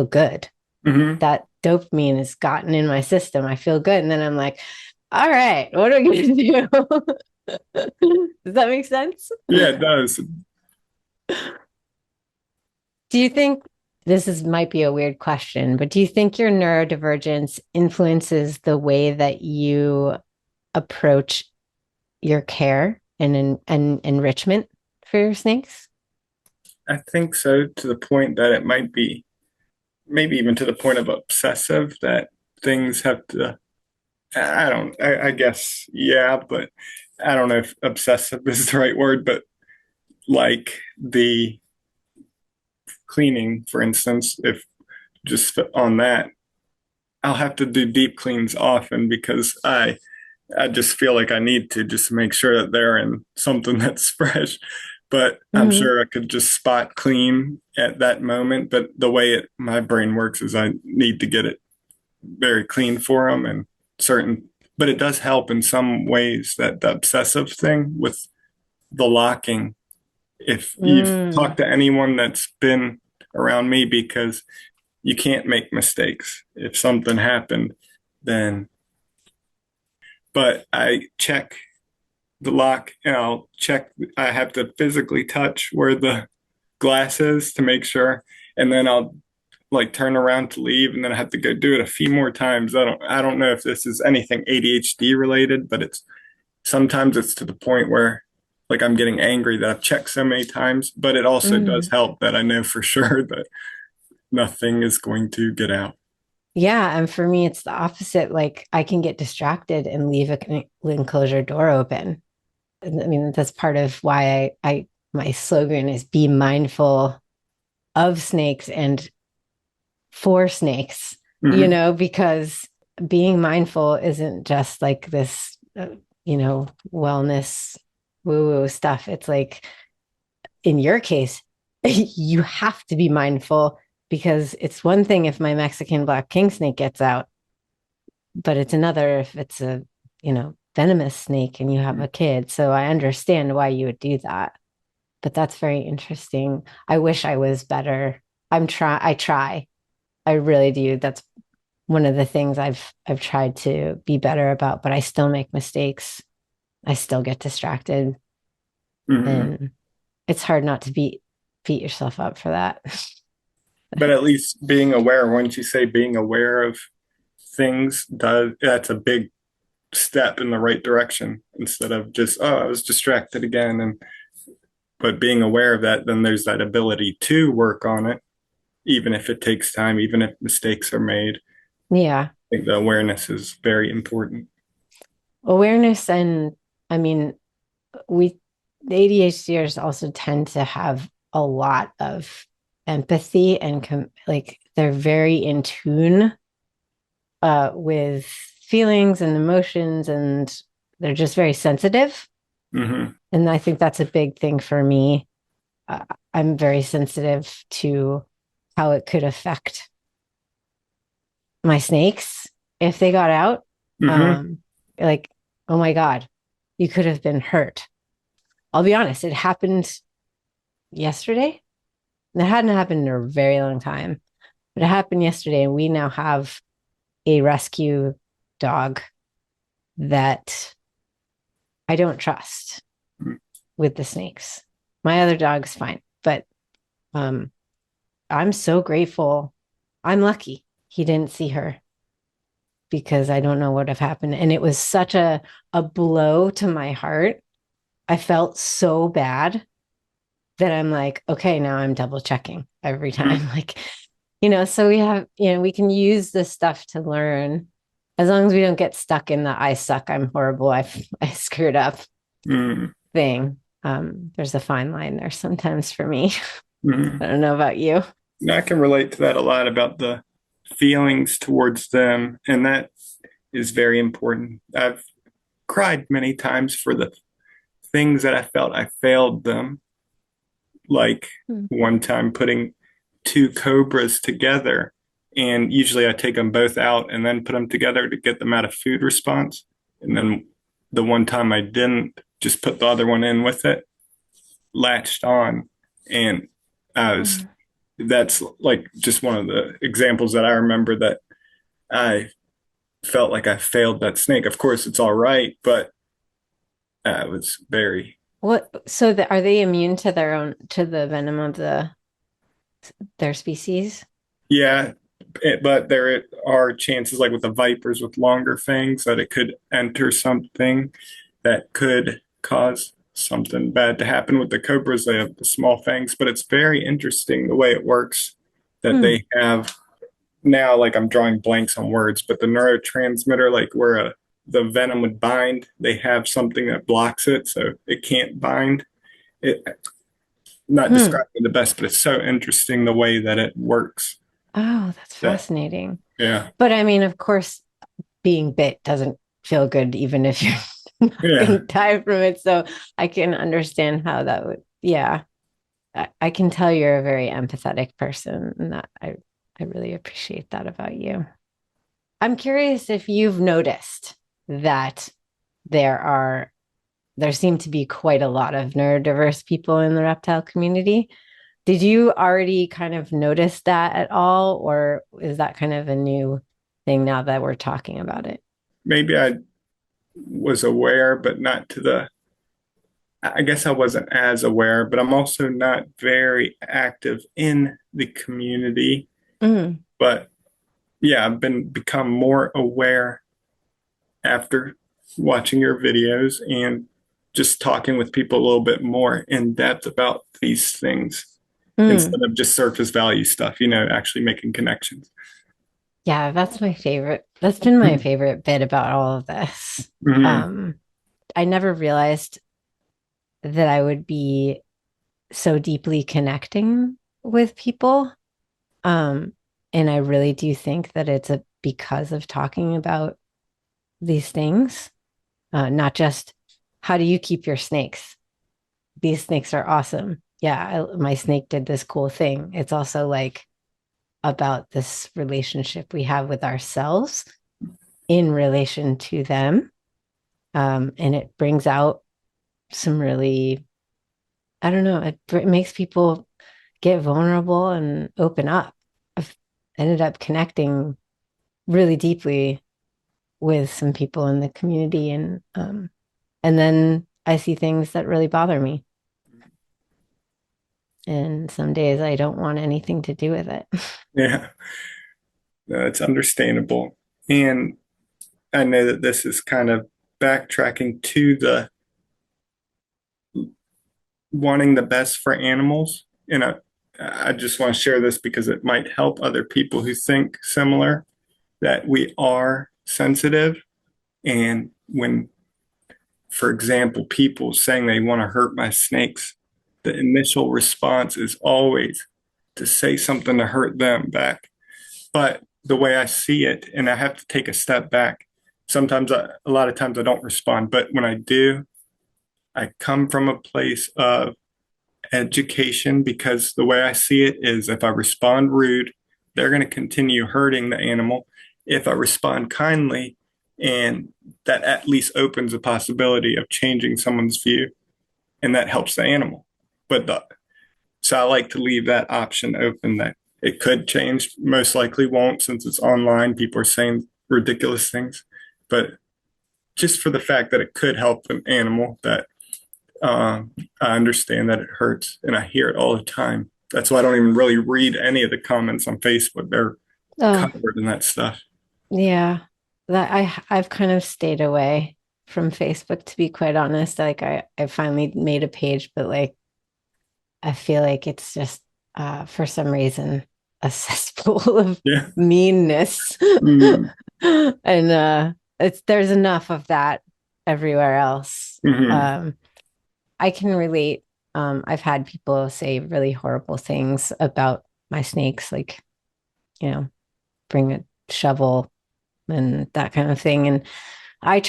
good. Hmm. That dopamine has gotten in my system. I feel good. And then I'm like, all right, what are we going to do? Does that make sense? Yeah, it does. Do you think might be a weird question, but do you think your neurodivergence influences the way that you approach your care and enrichment for your snakes? I think so, to the point that it might be, maybe even to the point of obsessive, that things have to, I guess, yeah, but I don't know if obsessive is the right word, but like the cleaning, for instance, if just on that, I'll have to do deep cleans often because I just feel like I need to just make sure that they're in something that's fresh. But I'm Mm-hmm. sure I could just spot clean at that moment. But the way my brain works is I need to get it very clean for them and certain. But it does help in some ways, that the obsessive thing with the locking. If you've Mm. talked to anyone that's been around me, because you can't make mistakes. If something happened, then, but I check the lock and I'll check, I have to physically touch where the glass is to make sure. And then I'll like turn around to leave, and then I have to go do it a few more times. I don't know if this is anything ADHD related, but sometimes it's to the point where like I'm getting angry that I've checked so many times, but it also does Mm. help that I know for sure that nothing is going to get out. Yeah, and for me, it's the opposite. Like I can get distracted and leave an enclosure door open. I mean, that's part of why my slogan is be mindful of snakes and for snakes, Hmm. because being mindful isn't just like this, wellness woo woo stuff. It's like in your case, you have to be mindful because it's one thing if my Mexican black king snake gets out, but it's another if it's a, venomous snake and you have a kid. So I understand why you would do that. But that's very interesting. I wish I was better. I try. I really do. That's one of the things I've tried to be better about, but I still make mistakes. I still get distracted Hmm. and it's hard not to beat yourself up for that. But at least being aware, once you say being aware of things, that's a big step in the right direction, instead of just, oh, I was distracted again. And but being aware of that, then there's that ability to work on it, even if it takes time, even if mistakes are made. Yeah. I think the awareness is very important. Awareness and I mean, we the ADHDers also tend to have a lot of empathy and like they're very in tune with feelings and emotions and they're just very sensitive. Hmm. And I think that's a big thing for me. I'm very sensitive to how it could affect my snakes if they got out. Hmm. Um, like, oh my God, you could have been hurt. I'll be honest, it happened yesterday. It hadn't happened in a very long time, but it happened yesterday, and we now have a rescue dog that I don't trust with the snakes. My other dog's fine, but um, I'm so grateful. I'm lucky he didn't see her because I don't know what would have happened. And it was such a blow to my heart. I felt so bad that I'm like, okay, now I'm double checking every time. Like, so we have, we can use this stuff to learn as long as we don't get stuck in the I suck, I'm horrible, I screwed up Hmm. thing. There's a fine line there sometimes for me. Hmm. I don't know about you. I can relate to that a lot about the feelings towards them, and that is very important. I've cried many times for the things that I felt I failed them, like Hmm. one time putting two cobras together, and usually I take them both out and then put them together to get them out of food response. And then the one time I didn't, just put the other one in with it, latched on, and I was that's like just one of the examples that I remember that I felt like I failed that snake. Of course, it's all right, but I was very, Are they immune to to the venom of their species? yeah. But there are chances, like with the vipers with longer fangs, that it could enter something that could cause something bad to happen. With the cobras, they have the small fangs, but it's very interesting the way it works that Hmm. they have now, like I'm drawing blanks on words, but the neurotransmitter, like where the venom would bind, they have something that blocks it, so it can't bind. It not Hmm. describing the best, but it's so interesting the way that it works. Oh, that's That fascinating. yeah, But I mean, of course, being bit doesn't feel good, even if you're not going to yeah, die from it. So I can understand how that would, yeah. I can tell you're a very empathetic person, and that I really appreciate that about you. I'm curious if you've noticed that there are there seem to be quite a lot of neurodiverse people in the reptile community. Did you already kind of notice that at all, or is that kind of a new thing now that we're talking about it? maybe I was aware, but not to the. I guess I wasn't as aware, but I'm also not very active in the community. Mm. But yeah, I've been become more aware after watching your videos and just talking with people a little bit more in depth about these things Mm. instead of just surface value stuff, actually making connections. Yeah, that's my favorite. That's been my favorite bit about all of this. Mm-hmm. Um, I never realized that I would be so deeply connecting with people. Um, and I really do think that it's because of talking about these things, not just how do you keep your snakes? These snakes are awesome. Yeah, my snake did this cool thing. It's also like about this relationship we have with ourselves in relation to them. And it brings out some really, I don't know, it makes people get vulnerable and open up. I've ended up connecting really deeply with some people in the community, and then I see things that really bother me. And some days I don't want anything to do with it. Yeah, no, it's understandable. And I know that this is kind of backtracking to the wanting the best for animals. And I just want to share this because it might help other people who think similar, that we are sensitive. And when, for example, people saying they want to hurt my snakes, the initial response is always to say something to hurt them back. But the way I see it, and I have to take a step back, sometimes a lot of times I don't respond, but when I do, I come from a place of education, because the way I see it is if I respond rude, they're going to continue hurting the animal. If I respond kindly, and that at least opens a possibility of changing someone's view, and that helps the animal. But so I like to leave that option open that it could change, most likely won't since it's online. People are saying ridiculous things, but just for the fact that it could help an animal that I understand that it hurts and I hear it all the time. That's why I don't even really read any of the comments on Facebook. They're Oh, covered in that stuff. yeah. That I've kind of stayed away from Facebook, to be quite honest. Like I finally made a page, but like I feel like it's just for some reason a cesspool of Yeah. meanness. Mm-hmm. And it's there's enough of that everywhere else. Mm-hmm. I can relate. I've had people say really horrible things about my snakes, like, bring a shovel and that kind of thing. And I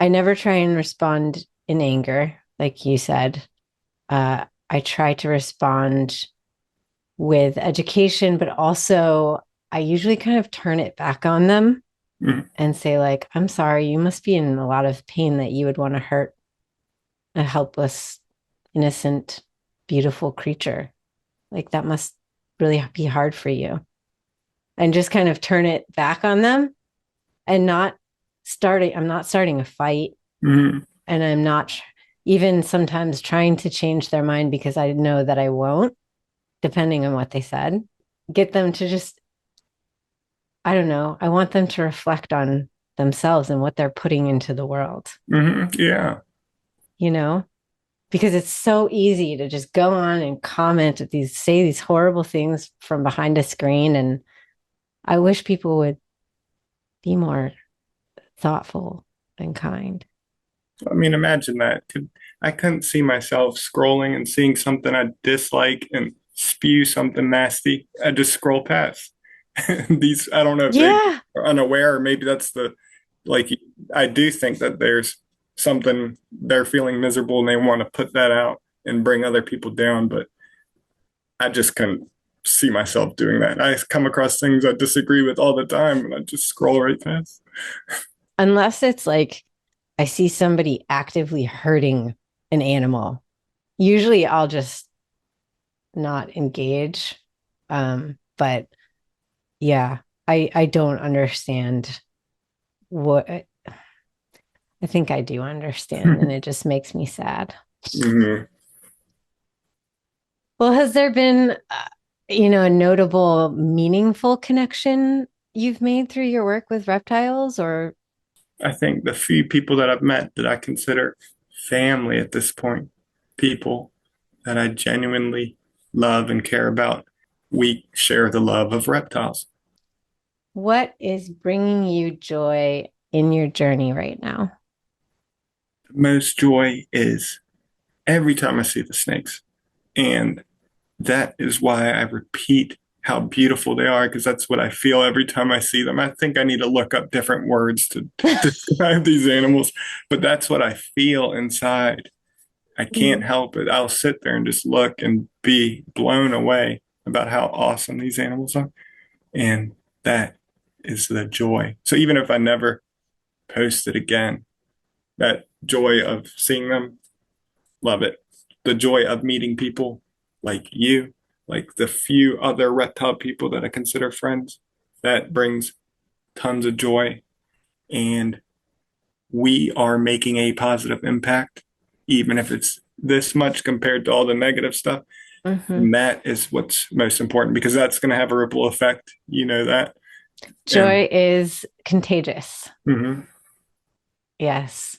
never try and respond in anger, like you said. I try to respond with education, but also I usually kind of turn it back on them Mm-hmm. and say, like, I'm sorry, you must be in a lot of pain that you would want to hurt a helpless, innocent, beautiful creature. Like, that must really be hard for you. And just kind of turn it back on them and I'm not starting a fight. Mm-hmm. And I'm not even sometimes trying to change their mind because I know that I won't, depending on what they said. Get them to just, I don't know, I want them to reflect on themselves and what they're putting into the world, Mm-hmm. Yeah. you know? Because it's so easy to just go on and comment at say these horrible things from behind a screen. And I wish people would be more thoughtful and kind. I mean, imagine that. I couldn't see myself scrolling and seeing something I dislike and spew something nasty. I just scroll past. These, I don't know if they Yeah. are unaware, or maybe that's like, I do think that there's something they're feeling miserable and they want to put that out and bring other people down, but I just couldn't see myself doing that. I come across things I disagree with all the time and I just scroll right past. Unless it's like I see somebody actively hurting an animal, usually I'll just not engage. But yeah, I don't understand what I think I do understand, and it just makes me sad. Mhm. Well, has there been, a notable, meaningful connection you've made through your work with reptiles, or I think the few people that I've met that I consider family at this point, people that I genuinely love and care about, we share the love of reptiles. what is bringing you joy in your journey right now? The most joy is every time I see the snakes. And that is why I repeat how beautiful they are, because that's what I feel every time I see them. I think I need to look up different words to describe these animals, but that's what I feel inside. I can't Mm. help it. I'll sit there and just look and be blown away about how awesome these animals are. And that is the joy. So even if I never post it again, that joy of seeing them, love it. The joy of meeting people like you, like the few other reptile people that I consider friends, that brings tons of joy. And we are making a positive impact, even if it's this much compared to all the negative stuff. Mhm. And that is what's most important because that's going to have a ripple effect. You know that. And Joy is contagious. mhm. Yes.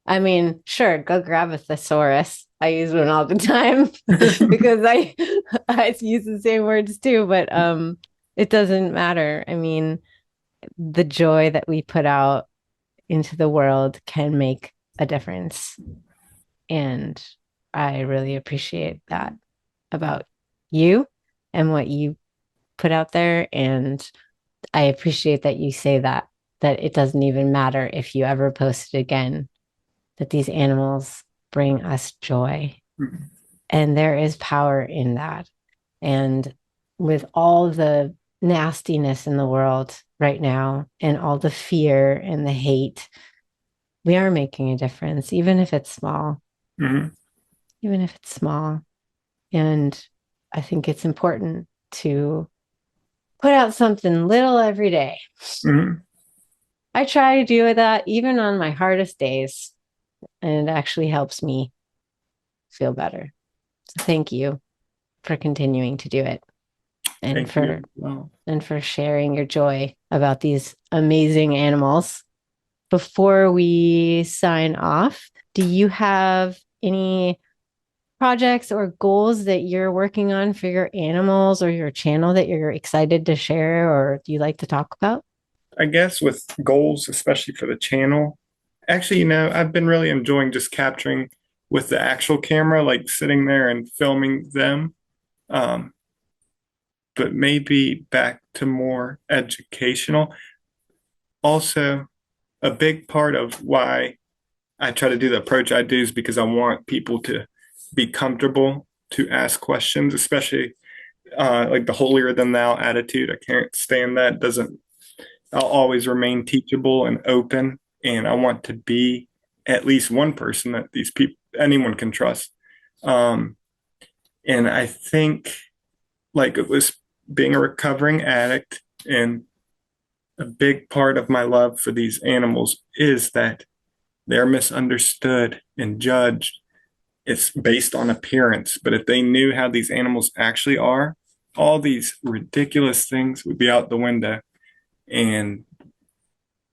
I mean, sure, go grab a thesaurus. I use one all the time because I use the same words too, but it doesn't matter. I mean, the joy that we put out into the world can make a difference. And I really appreciate that about you and what you put out there. And I appreciate that you say that it doesn't even matter if you ever post it again, that these animals bring us joy And there is power in that. And with all the nastiness in the world right now and all the fear and the hate, we are making a difference, even if it's small, Hmm. even if it's small. And I think it's important to put out something little every day. Hmm. I try to do that even on my hardest days, and it actually helps me feel better. So thank you for continuing to do it and Thank you for as well. sharing your joy about these amazing animals. Before we sign off, do you have any projects or goals that you're working on for your animals or your channel that you're excited to share or do you like to talk about? I guess with goals, especially for the channel, actually, I've been really enjoying just capturing with the actual camera, like sitting there and filming them. Um, but maybe back to more educational. Also, a big part of why I try to do the approach I do is because I want people to be comfortable to ask questions, especially like the holier than thou attitude. I can't stand that. Doesn't I'll always remain teachable and open, and I want to be at least one person that these people anyone can trust. Um, and I think like it was being a recovering addict, and a big part of my love for these animals is that they're misunderstood and judged. It's based on appearance, but if they knew how these animals actually are, all these ridiculous things would be out the window. And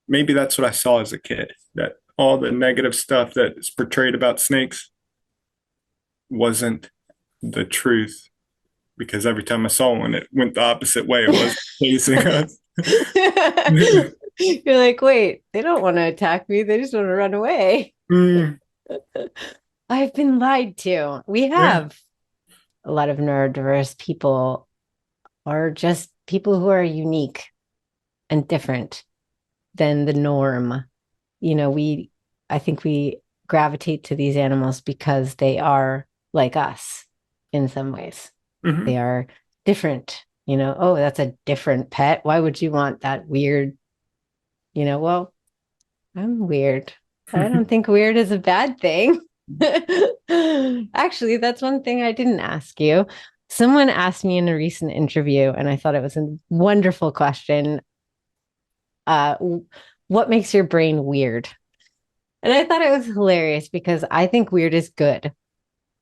maybe that's what I saw as a kid, that all the negative stuff that is portrayed about snakes wasn't the truth because every time I saw one, it went the opposite way. It was chasing us. You're like, wait, they don't want to attack me. They just want to run away. Mm, I've been lied to. We yeah. have a lot of neurodiverse people are just people who are unique and different than the norm. I think we gravitate to these animals because they are like us in some ways. Hmm. They are different. Oh, that's a different pet. Why would you want that weird? Well, I'm weird. I don't think weird is a bad thing. Actually, that's one thing I didn't ask you. Someone asked me in a recent interview, and I thought it was a wonderful question. Uh, what makes your brain weird? And I thought it was hilarious because I think weird is good.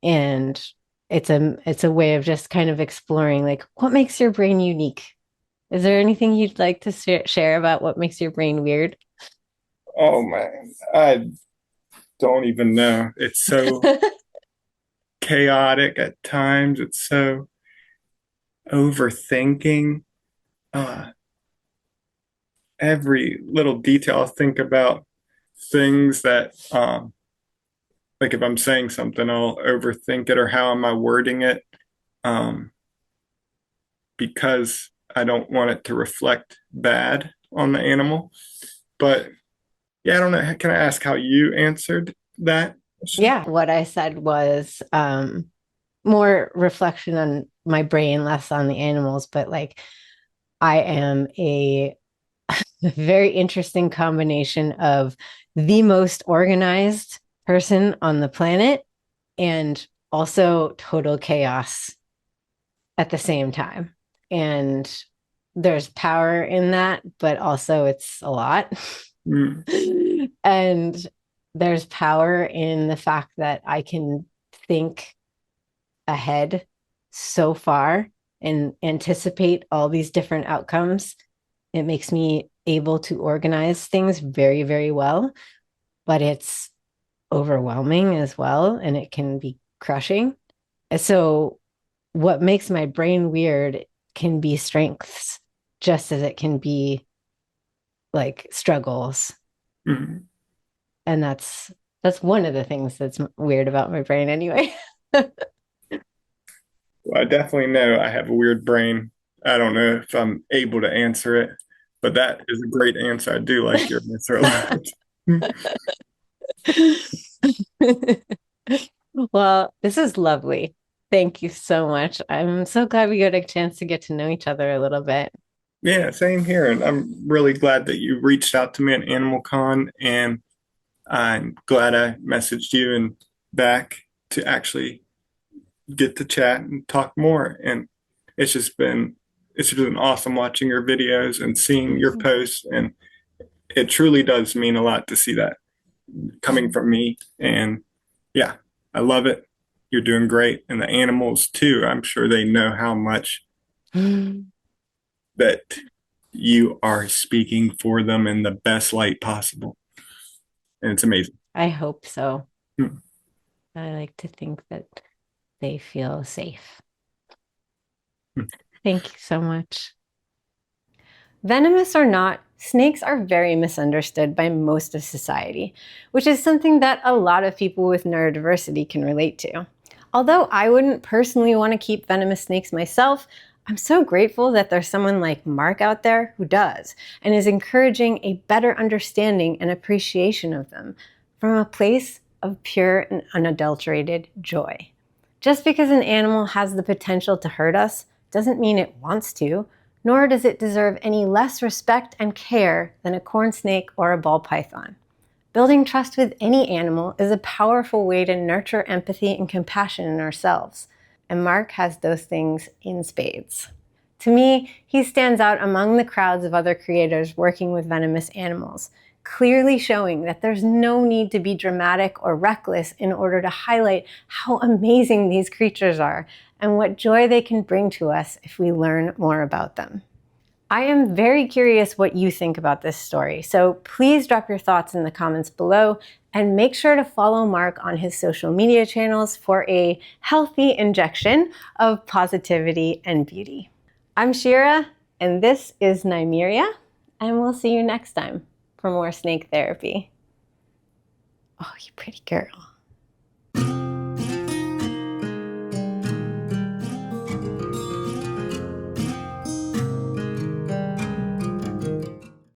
And it's a way of just kind of exploring like what makes your brain unique. Is there anything you'd like to share about what makes your brain weird? Oh man, I don't even know. It's so chaotic at times. It's so overthinking. Uh, every little detail. I think about things that, like if I'm saying something, I'll overthink it or how am I wording it, um, because I don't want it to reflect bad on the animal. But yeah, I don't know. Can I ask how you answered that question? Yeah, what I said was more reflection on my brain, less on the animals, but like I am a very interesting combination of the most organized person on the planet and also total chaos at the same time. And there's power in that, but also it's a lot. Mm, And there's power in the fact that I can think ahead so far and anticipate all these different outcomes. It makes me able to organize things very, very well, but it's overwhelming as well, and it can be crushing. So, what makes my brain weird can be strengths just as it can be like struggles. mm. And that's one of the things that's weird about my brain anyway. Well, I definitely know I have a weird brain. I don't know if I'm able to answer it, but that is a great answer. I do like your answer a lot. Well, this is lovely. Thank you so much. I'm so glad we got a chance to get to know each other a little bit. Yeah, same here. And I'm really glad that you reached out to me at Animal Con, and I'm glad I messaged you and back to actually get to chat and talk more. And it's just been it's just been awesome watching your videos and seeing your posts, and it truly does mean a lot to see that coming from me. And yeah, I love it. You're doing great. And the animals too. I'm sure they know how much that you are speaking for them in the best light possible. And it's amazing. I hope so. Hmm. I like to think that they feel safe. Hmm. Thank you so much. Venomous or not, snakes are very misunderstood by most of society, which is something that a lot of people with neurodiversity can relate to. Although I wouldn't personally want to keep venomous snakes myself, I'm so grateful that there's someone like Mark out there who does, and is encouraging a better understanding and appreciation of them from a place of pure and unadulterated joy. Just because an animal has the potential to hurt us doesn't mean it wants to, nor does it deserve any less respect and care than a corn snake or a ball python. Building trust with any animal is a powerful way to nurture empathy and compassion in ourselves, and Mark has those things in spades. To me, he stands out among the crowds of other creators working with venomous animals, clearly showing that there's no need to be dramatic or reckless in order to highlight how amazing these creatures are and what joy they can bring to us if we learn more about them. I am very curious what you think about this story, so please drop your thoughts in the comments below, and make sure to follow Mark on his social media channels for a healthy injection of positivity and beauty. I'm Shira, and this is Nymeria, and we'll see you next time for more snake therapy. Oh, you pretty girl.